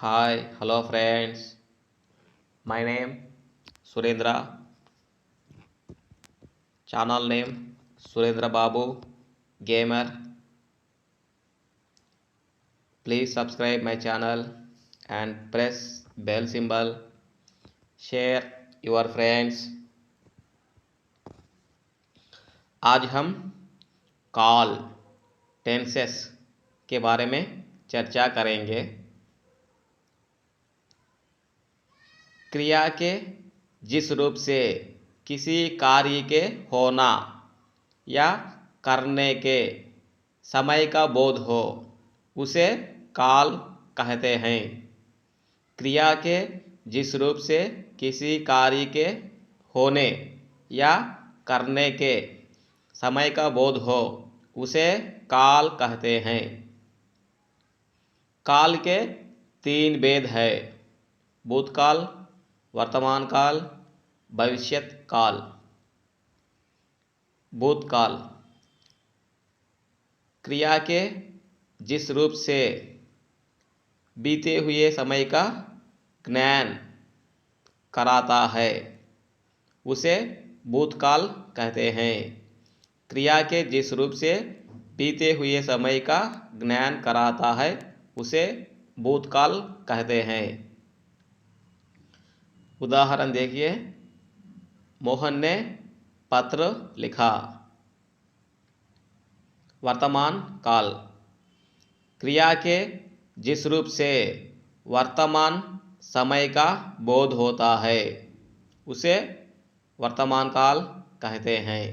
Hi, hello friends. My name Surendra. Channel name Surendra Babu Gamer. Please subscribe my channel and press bell symbol. Share your friends. आज हम call tenses के बारे में चर्चा करेंगे। क्रिया के जिस रूप से किसी कार्य के होना या करने के समय का बोध हो उसे काल कहते हैं। क्रिया के जिस रूप से किसी कार्य के होने या करने के समय का बोध हो उसे काल कहते हैं। काल के तीन भेद है: भूतकाल, वर्तमान काल, भविष्यत काल। भूतकाल क्रिया के जिस रूप से बीते हुए समय का ज्ञान कराता है उसे भूतकाल कहते हैं। क्रिया के जिस रूप से बीते हुए समय का ज्ञान कराता है उसे भूतकाल कहते हैं। उदाहरण देखिए, मोहन ने पत्र लिखा। वर्तमान काल क्रिया के जिस रूप से वर्तमान समय का बोध होता है उसे वर्तमान काल कहते हैं।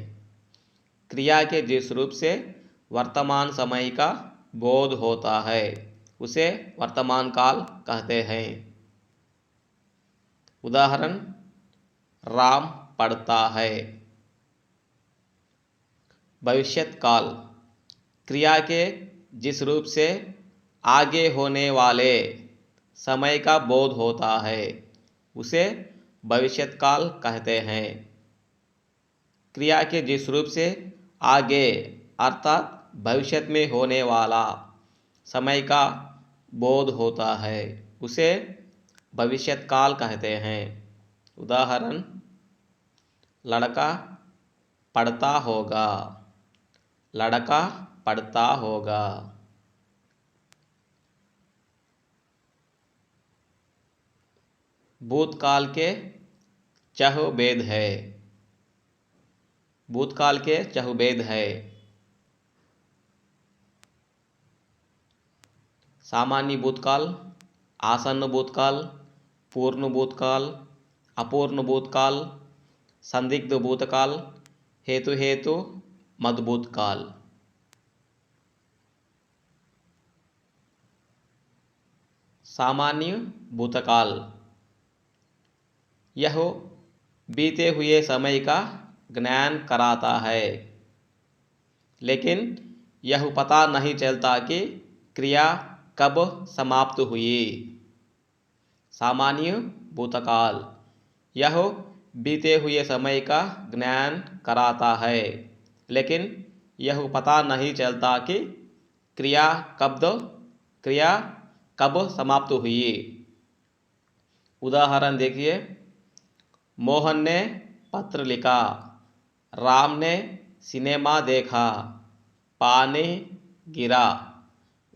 क्रिया के जिस रूप से वर्तमान समय का बोध होता है उसे वर्तमान काल कहते हैं। उदाहरण, राम पढ़ता है। भविष्यत काल क्रिया के जिस रूप से आगे होने वाले समय का बोध होता है उसे भविष्यत काल कहते हैं। क्रिया के जिस रूप से आगे अर्थात भविष्य में होने वाला समय का बोध होता है उसे भविष्यत काल कहते हैं। उदाहरण, लड़का पढ़ता होगा। लड़का पढ़ता होगा। भूतकाल के चहुभेद है। भूतकाल के चहुभेद है: सामान्य भूतकाल, आसन्न भूतकाल, पूर्ण भूतकाल, अपूर्ण भूतकाल, संदिग्ध भूतकाल, हेतु मद्भूतकाल। सामान्य भूतकाल यह बीते हुए समय का ज्ञान कराता है, लेकिन यह पता नहीं चलता कि क्रिया कब समाप्त हुई। सामान्य भूतकाल यह बीते हुए समय का ज्ञान कराता है, लेकिन यह पता नहीं चलता कि क्रिया कब समाप्त हुई। उदाहरण देखिए, मोहन ने पत्र लिखा। राम ने सिनेमा देखा। पानी गिरा।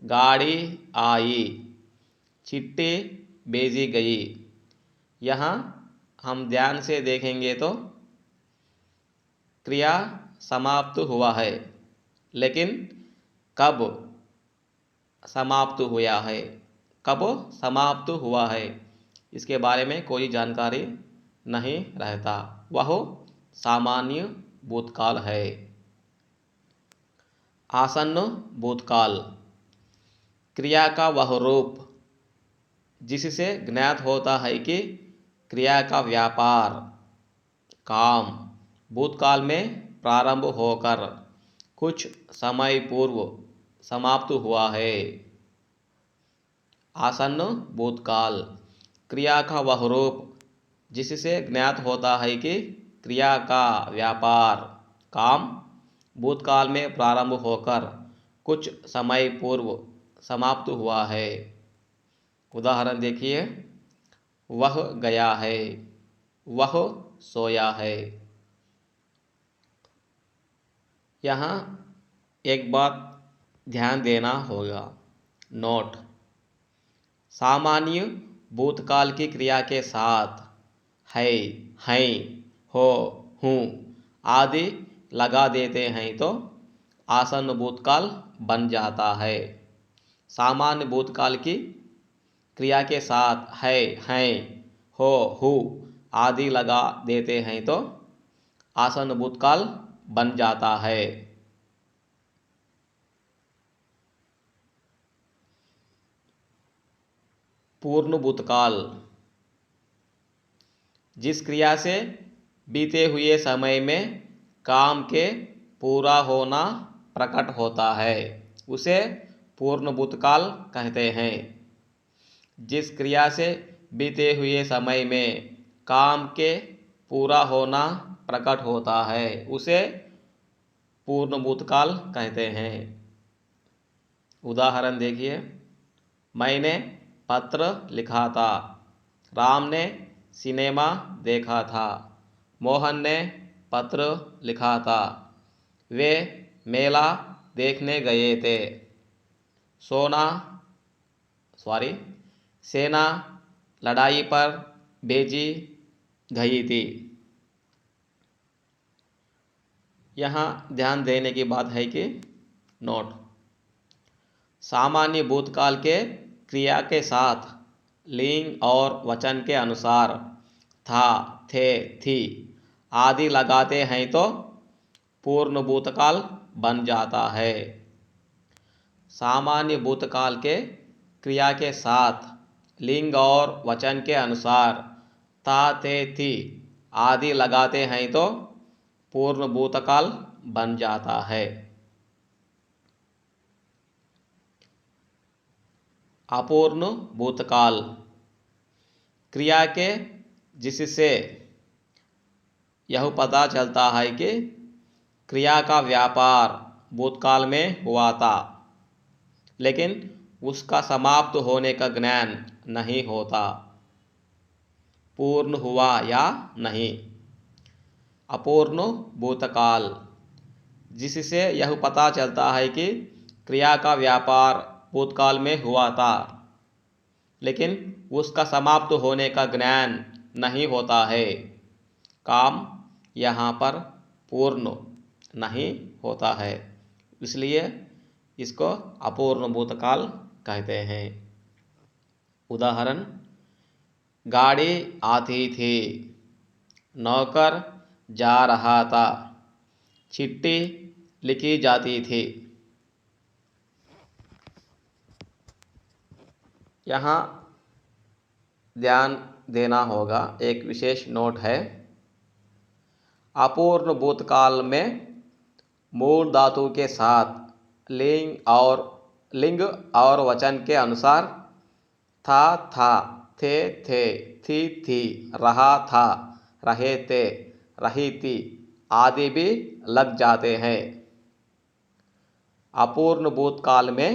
गाड़ी आई। चिट्ठी भेजी गई। यहाँ हम ध्यान से देखेंगे तो क्रिया समाप्त हुआ है, लेकिन कब समाप्त हुआ है, कब समाप्त हुआ है इसके बारे में कोई जानकारी नहीं रहता। वह सामान्य भूतकाल है। आसन्न भूतकाल क्रिया का वह रूप जिससे ज्ञात होता है कि क्रिया का व्यापार, काम भूतकाल में प्रारंभ होकर कुछ समय पूर्व समाप्त हुआ है। आसन्न भूतकाल क्रिया का वह रूप जिससे ज्ञात होता है कि क्रिया का व्यापार, काम भूतकाल में प्रारंभ होकर कुछ समय पूर्व समाप्त हुआ है। उदाहरण देखिए, वह गया है, वह सोया है। यहाँ एक बात ध्यान देना होगा। नोट: सामान्य भूतकाल की क्रिया के साथ है, हैं, हो, हूँ आदि लगा देते हैं तो आसन्न भूतकाल बन जाता है। सामान्य भूतकाल की क्रिया के साथ है, हैं, हो, हूँ आदि लगा देते हैं तो आसन्न भूतकाल बन जाता है। पूर्ण भूतकाल: जिस क्रिया से बीते हुए समय में काम के पूरा होना प्रकट होता है उसे पूर्ण भूतकाल कहते हैं। जिस क्रिया से बीते हुए समय में काम के पूरा होना प्रकट होता है उसे पूर्ण भूतकाल कहते हैं। उदाहरण देखिए, मैंने पत्र लिखा था, राम ने सिनेमा देखा था, मोहन ने पत्र लिखा था, वे मेला देखने गए थे, सेना लड़ाई पर भेजी गई थी। यहाँ ध्यान देने की बात है कि नोट: सामान्य भूतकाल के क्रिया के साथ लिंग और वचन के अनुसार था, थे, थी आदि लगाते हैं तो पूर्ण भूतकाल बन जाता है। सामान्य भूतकाल के क्रिया के साथ लिंग और वचन के अनुसार था, थे, थी आदि लगाते हैं तो पूर्ण भूतकाल बन जाता है। अपूर्ण भूतकाल: क्रिया के जिससे यह पता चलता है कि क्रिया का व्यापार भूतकाल में हुआ था लेकिन उसका समाप्त होने का ज्ञान नहीं होता, पूर्ण हुआ या नहीं। अपूर्ण भूतकाल: जिससे यह पता चलता है कि क्रिया का व्यापार भूतकाल में हुआ था लेकिन उसका समाप्त होने का ज्ञान नहीं होता है। काम यहाँ पर पूर्ण नहीं होता है इसलिए इसको अपूर्ण भूतकाल कहते हैं। उदाहरण: गाड़ी आती थी, नौकर जा रहा था, चिट्ठी लिखी जाती थी। यहाँ ध्यान देना होगा, एक विशेष नोट है। अपूर्ण भूतकाल में मूल धातु के साथ लिंग और वचन के अनुसार था, थे, थी, रहा था, रहे थे, रही थी आदि भी लग जाते हैं। अपूर्ण भूतकाल में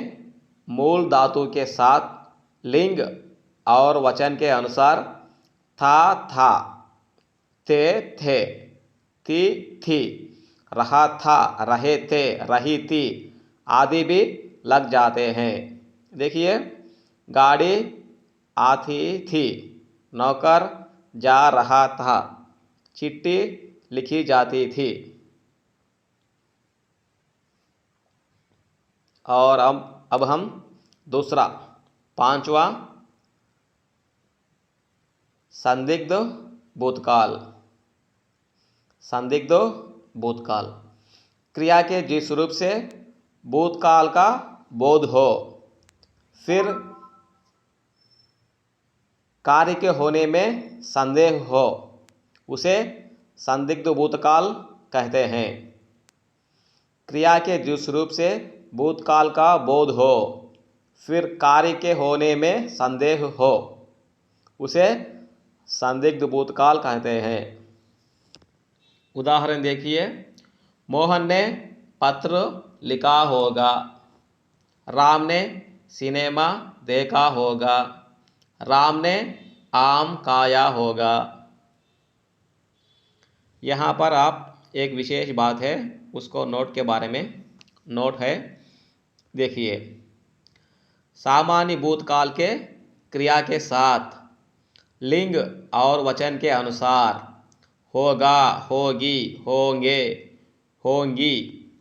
मूल धातु के साथ लिंग और वचन के अनुसार था, थे, थी, रहा था, रहे थे, रही थी आदि भी लग जाते हैं। देखिए, गाड़ी आती थी, नौकर जा रहा था, चिट्ठी लिखी जाती थी। और अब हम दूसरा, पांचवा, संदिग्ध भूतकाल। संदिग्ध भूतकाल: क्रिया के जिस रूप से भूतकाल का बोध हो फिर कार्य के होने में संदेह हो उसे संदिग्ध भूतकाल कहते हैं। क्रिया के जिस रूप से भूतकाल का बोध हो फिर कार्य के होने में संदेह हो उसे संदिग्ध भूतकाल कहते हैं। उदाहरण देखिए, मोहन ने पत्र लिखा होगा, राम ने सिनेमा देखा होगा, राम ने आम खाया होगा। यहाँ पर आप एक विशेष बात है उसको नोट के बारे में नोट है, देखिए। सामान्य भूतकाल के क्रिया के साथ लिंग और वचन के अनुसार होगा, होगी, होंगे, होंगी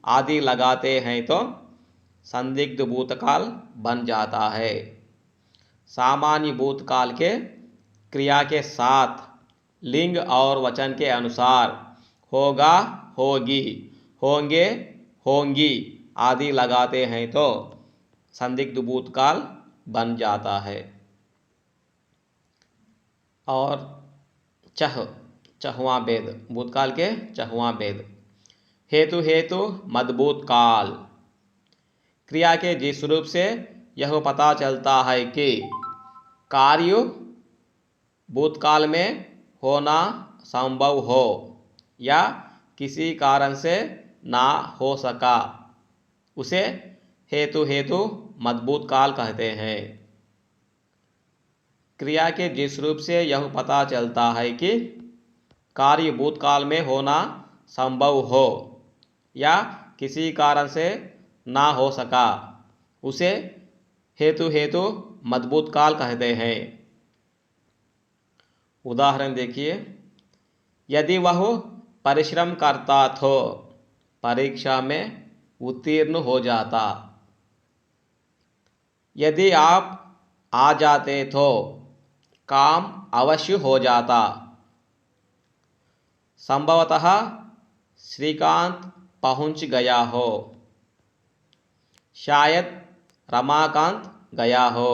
आदि लगाते हैं तो संदिग्ध भूतकाल बन जाता है। सामान्य भूतकाल के क्रिया के साथ लिंग और वचन के अनुसार होगा, होगी, होंगे, होंगी आदि लगाते हैं तो संदिग्ध भूतकाल बन जाता है। और चहुवां भेद, भूतकाल के चहुवां भेद। हेतु हेतु मदभूत काल। क्रिया के जिस रूप से यह पता चलता है कि कार्य भूतकाल में होना संभव हो या किसी कारण से ना हो सका, उसे हेतु हेतु मदभूत काल कहते हैं। क्रिया के जिस रूप से यह पता चलता है कि कार्य भूतकाल में होना संभव हो या किसी कारण से ना हो सका, उसे हेतु हेतु मदभूत काल कहते हैं। उदाहरण देखिए, यदि वह परिश्रम करता तो परीक्षा में उत्तीर्ण हो जाता। यदि आप आ जाते तो काम अवश्य हो जाता। संभवतः श्रीकांत पहुंच गया हो, शायद रमाकांत गया हो।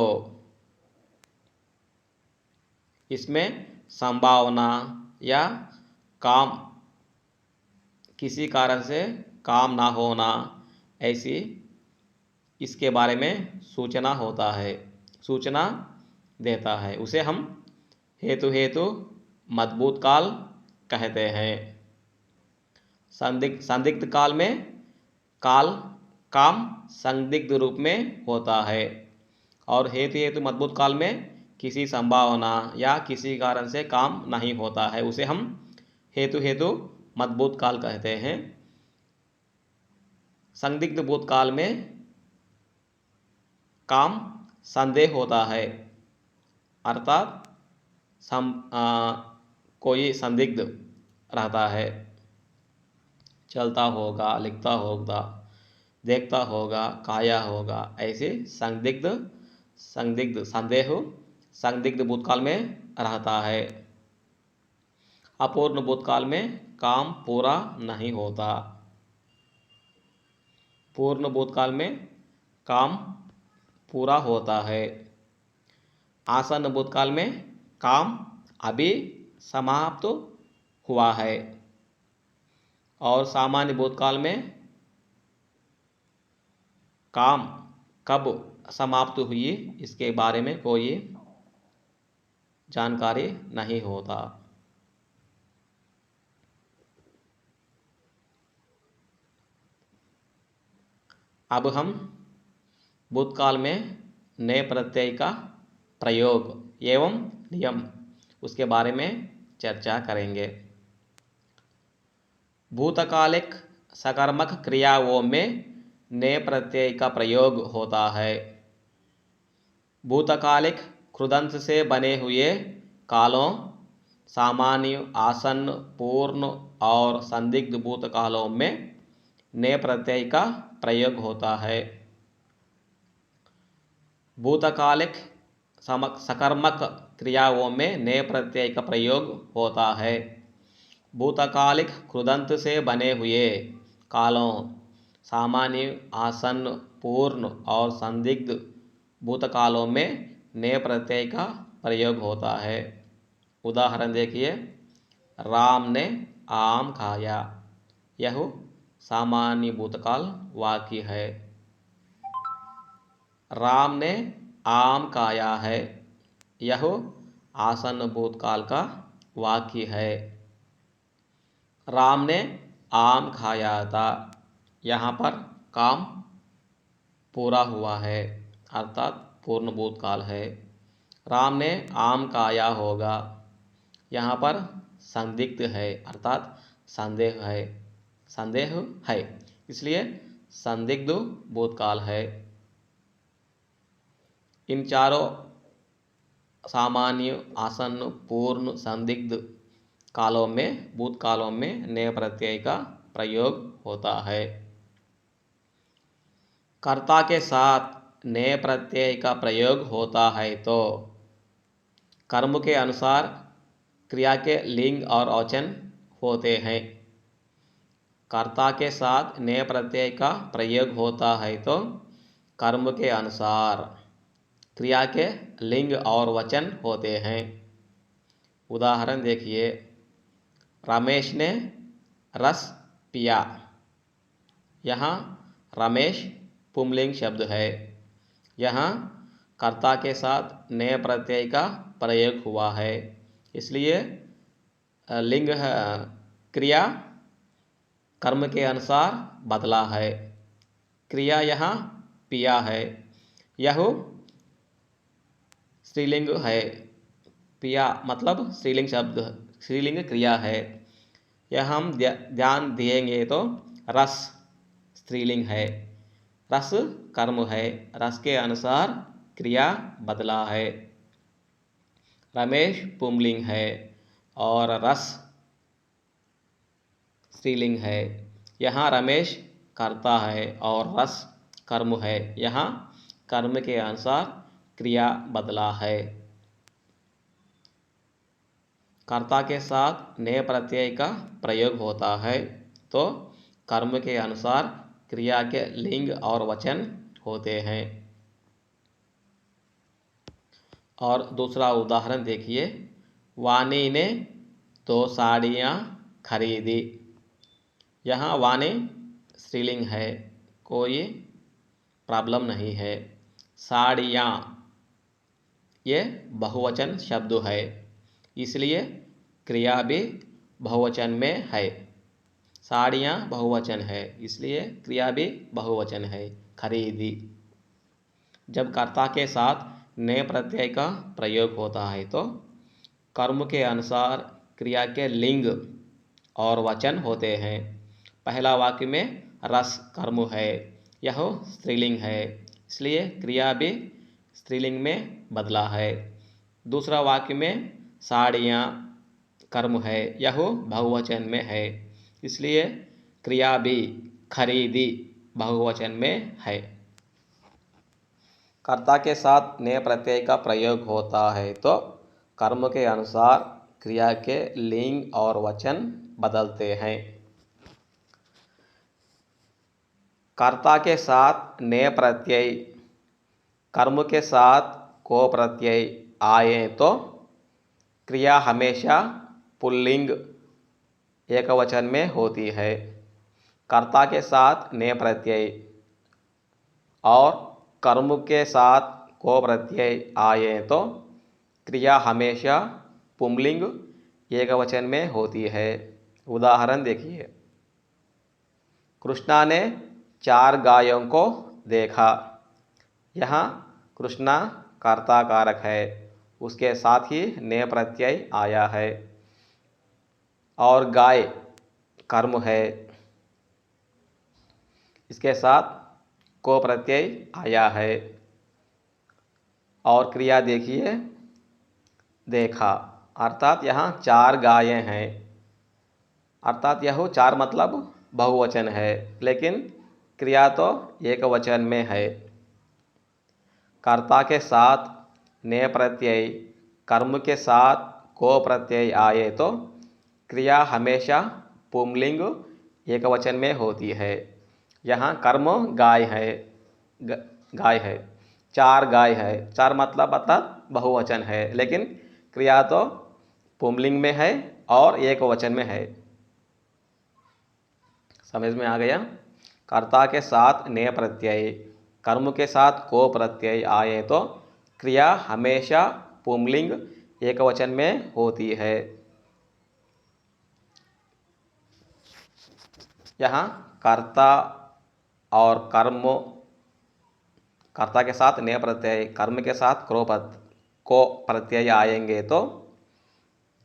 इसमें संभावना या काम, किसी कारण से काम ना होना, ऐसी इसके बारे में सूचना होता है, सूचना देता है, उसे हम हेतु हेतु मदभूत काल कहते हैं। संदिग्ध काल में काम संदिग्ध रूप में होता है और हेतु हेतु मदभूत काल में किसी संभावना या किसी कारण से काम नहीं होता है, उसे हम हेतु हेतु मदभूत काल कहते हैं। संदिग्ध भूतकाल में काम संदेह होता है, अर्थात कोई संदिग्ध रहता है, चलता होगा, लिखता होगा, देखता होगा, खाया होगा, ऐसे संदेह संदिग्ध भूतकाल में रहता है। अपूर्ण भूतकाल में काम पूरा नहीं होता। पूर्ण भूतकाल में काम पूरा होता है। आसन्न भूतकाल में काम अभी समाप्त हुआ है और सामान्य भूतकाल में काम कब समाप्त हुई इसके बारे में कोई जानकारी नहीं होता। अब हम भूतकाल में नए प्रत्यय का प्रयोग एवं नियम उसके बारे में चर्चा करेंगे। भूतकालिक सकर्मक क्रियाओं में नए प्रत्यय का प्रयोग होता है। भूतकालिक कृदंत से बने हुए कालों, सामान्य, आसन्न, पूर्ण और संदिग्ध भूतकालों में नए प्रत्यय का प्रयोग होता है। भूतकालिक सकर्मक क्रियाओं में नए प्रत्यय का प्रयोग होता है। भूतकालिक कृदंत से बने हुए कालों, सामान्य, आसन्न, पूर्ण और संदिग्ध भूतकालों में नए प्रत्यय का प्रयोग होता है। उदाहरण देखिए, राम ने आम खाया, यह सामान्य भूतकाल वाक्य है। राम ने आम खाया है, यह आसन्न भूतकाल का वाक्य है। राम ने आम खाया था, यहाँ पर काम पूरा हुआ है, अर्थात पूर्ण भूतकाल है। राम ने आम खाया होगा। यहाँ पर संदिग्ध है अर्थात संदेह है, इसलिए संदिग्ध भूतकाल है। इन चारों सामान्य, आसन्न, पूर्ण, संदिग्ध कालों में, भूतकालों में नेय प्रत्यय का प्रयोग होता है। कर्ता के साथ नेय प्रत्यय का प्रयोग होता है तो कर्म के अनुसार क्रिया के लिंग और वचन होते हैं। कर्ता के साथ नेय प्रत्यय का प्रयोग होता है तो कर्म के अनुसार क्रिया के लिंग और वचन होते हैं। उदाहरण देखिए, रमेश ने रस पिया। यहाँ रमेश पुंलिंग शब्द है। यहाँ कर्ता के साथ नेय प्रत्यय का प्रयोग हुआ है, इसलिए लिंग क्रिया कर्म के अनुसार बदला है। क्रिया यहाँ पिया है, यह स्त्रीलिंग है। पिया मतलब स्त्रीलिंग शब्द, स्त्रीलिंग क्रिया है। यह हम ध्यान देंगे तो रस स्त्रीलिंग है, रस कर्म है, रस के अनुसार क्रिया बदला है। रमेश पुंलिंग है और रस स्त्रीलिंग है। यहाँ रमेश कर्ता है और रस कर्म है। यहाँ कर्म के अनुसार क्रिया बदला है। कर्ता के साथ नेय प्रत्यय का प्रयोग होता है तो कर्म के अनुसार क्रिया के लिंग और वचन होते हैं। और दूसरा उदाहरण देखिए, वाणी ने 2 साड़ियाँ खरीदी। यहाँ वाणी स्त्रीलिंग है, कोई प्रॉब्लम नहीं है। साड़ियाँ ये बहुवचन शब्द है, इसलिए क्रिया भी बहुवचन में है। साड़ियाँ बहुवचन है, इसलिए क्रिया भी बहुवचन है, खरीदी। जब कर्ता के साथ नेय प्रत्यय का प्रयोग होता है तो कर्म के अनुसार क्रिया के लिंग और वचन होते हैं। पहला वाक्य में रस कर्म है, यह स्त्रीलिंग है, इसलिए क्रिया भी स्त्रीलिंग में बदला है। दूसरा वाक्य में साड़ियाँ कर्म है, यह बहुवचन में है, इसलिए क्रिया भी खरीदी बहुवचन में है। कर्ता के साथ नेय प्रत्यय का प्रयोग होता है तो कर्म के अनुसार क्रिया के लिंग और वचन बदलते हैं। कर्ता के साथ नेय प्रत्यय कर्म के साथ को प्रत्यय आए तो क्रिया हमेशा पुल्लिंग एकवचन में होती है। कर्ता के साथ नेय प्रत्यय और कर्म के साथ को प्रत्यय आए तो क्रिया हमेशा पुंलिंग एकवचन में होती है। उदाहरण देखिए, कृष्णा ने 4 गायों को देखा। यहाँ कृष्णा कर्ता कारक है, उसके साथ ही नेय प्रत्यय आया है और गाय कर्म है, इसके साथ को प्रत्यय आया है। और क्रिया देखिए, देखा, अर्थात यहाँ 4 गायें हैं, अर्थात यह 4 मतलब बहुवचन है, लेकिन क्रिया तो एक वचन में है। कर्ता के साथ नेय प्रत्यय कर्म के साथ को प्रत्यय आए तो क्रिया हमेशा पुंलिंग एकवचन में होती है। यहाँ कर्म गाय है, गाय है, 4 गाय है, 4 मतलब अर्थात बहुवचन है, लेकिन क्रिया तो पुंलिंग में है और एक वचन में है। समझ में आ गया? कर्ता के साथ नेय प्रत्यय कर्म के साथ को प्रत्यय आए तो क्रिया हमेशा पुंलिंग एकवचन में होती है। यहाँ कर्ता और कर्म, कर्ता के साथ नेय प्रत्यय कर्म के साथ को प्रत्यय आएंगे तो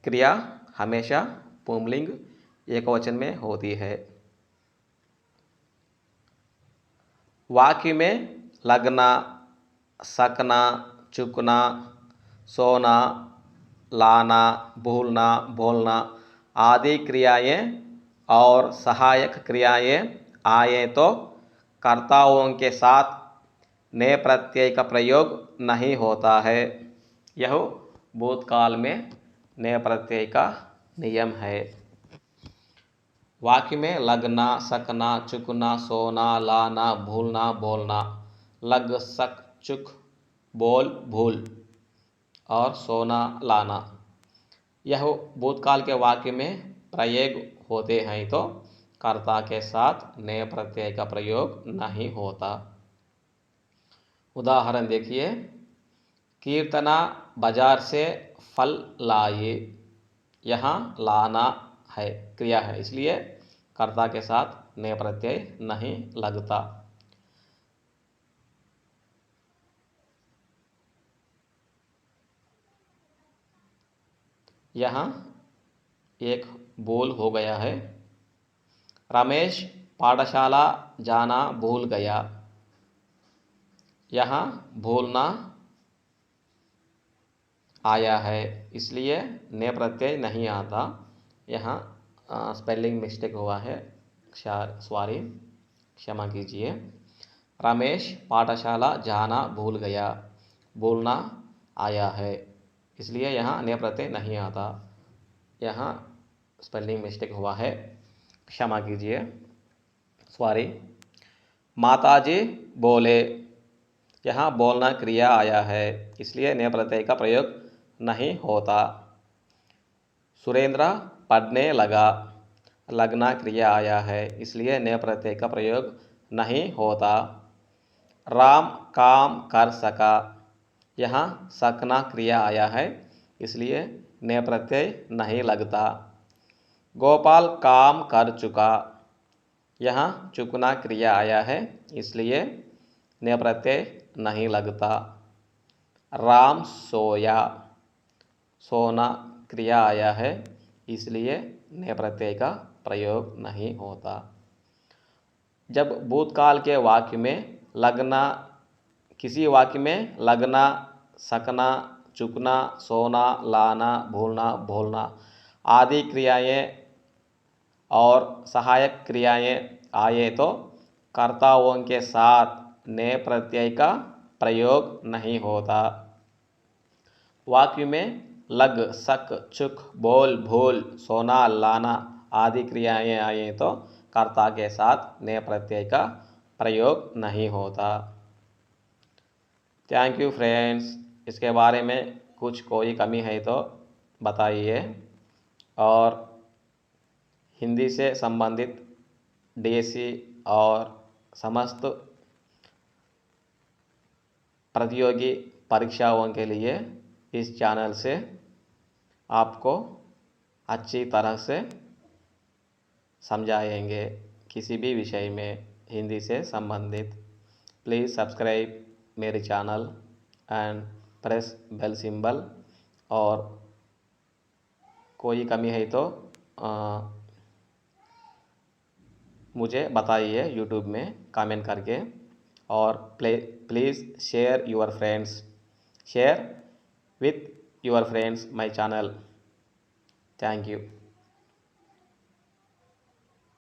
क्रिया हमेशा पुंलिंग एकवचन में होती है। वाक्य में लगना, सकना, चुकना, सोना, लाना, भूलना, बोलना आदि क्रियाएं और सहायक क्रियाएं आए तो कर्ताओं के साथ ने प्रत्यय का प्रयोग नहीं होता है। यह भूतकाल में ने प्रत्यय का नियम है। वाक्य में लगना, सकना, चुकना, सोना, लाना, भूलना, बोलना, लग, सक, चुक, बोल, भूल और सोना, लाना यह भूतकाल के वाक्य में प्रयोग होते हैं तो कर्ता के साथ ने प्रत्यय का प्रयोग नहीं होता। उदाहरण देखिए, कीर्तना बाजार से फल लाई। यहाँ लाना है क्रिया है, इसलिए कर्ता के साथ ने प्रत्यय नहीं लगता। यहाँ एक बोल हो गया है। रमेश पाठशाला जाना भूल गया। यहाँ भूलना आया है, इसलिए ने प्रत्यय नहीं आता। यहाँ स्पेलिंग मिस्टेक हुआ है, सॉरी, क्षमा कीजिए। रमेश पाठशाला जाना भूल गया, भूलना आया है, इसलिए यहाँ ने प्रत्यय नहीं आता। यहाँ स्पेलिंग मिस्टेक हुआ है, क्षमा कीजिए, सॉरी। माताजी बोले। यहाँ बोलना क्रिया आया है, इसलिए ने प्रत्यय का प्रयोग नहीं होता। सुरेंद्र पढ़ने लगा। लगना क्रिया आया है, इसलिए ने प्रत्यय का प्रयोग नहीं होता। राम काम कर सका। यहाँ सकना क्रिया आया है, इसलिए ने प्रत्यय नहीं लगता। गोपाल काम कर चुका। यहाँ चुकना क्रिया आया है, इसलिए ने प्रत्यय नहीं लगता। राम सोया। सोना क्रिया आया है, इसलिए ने प्रत्यय का प्रयोग नहीं होता। जब भूतकाल के वाक्य में लगना, किसी वाक्य में लगना, सकना, चुकना, सोना, लाना, भूलना, बोलना आदि क्रियाएं और सहायक क्रियाएं आए तो कर्ताओं के साथ ने प्रत्यय का प्रयोग नहीं होता। वाक्य में लग, सक, चुक, बोल, भूल, सोना, लाना आदि क्रियाएं आए तो कर्ता के साथ ने प्रत्यय का प्रयोग नहीं होता। Thank you friends. इसके बारे में कुछ कोई कमी है तो बताइए, और हिंदी से संबंधित डीएससी और समस्त प्रतियोगी परीक्षाओं के लिए इस चैनल से आपको अच्छी तरह से समझाएंगे किसी भी विषय में हिंदी से संबंधित। प्लीज़ सब्सक्राइब मेरे channel and press bell symbol, और कोई कमी है तो मुझे बताइए यूट्यूब में कमेंट करके, और please share your friends, share with your friends my channel. Thank you.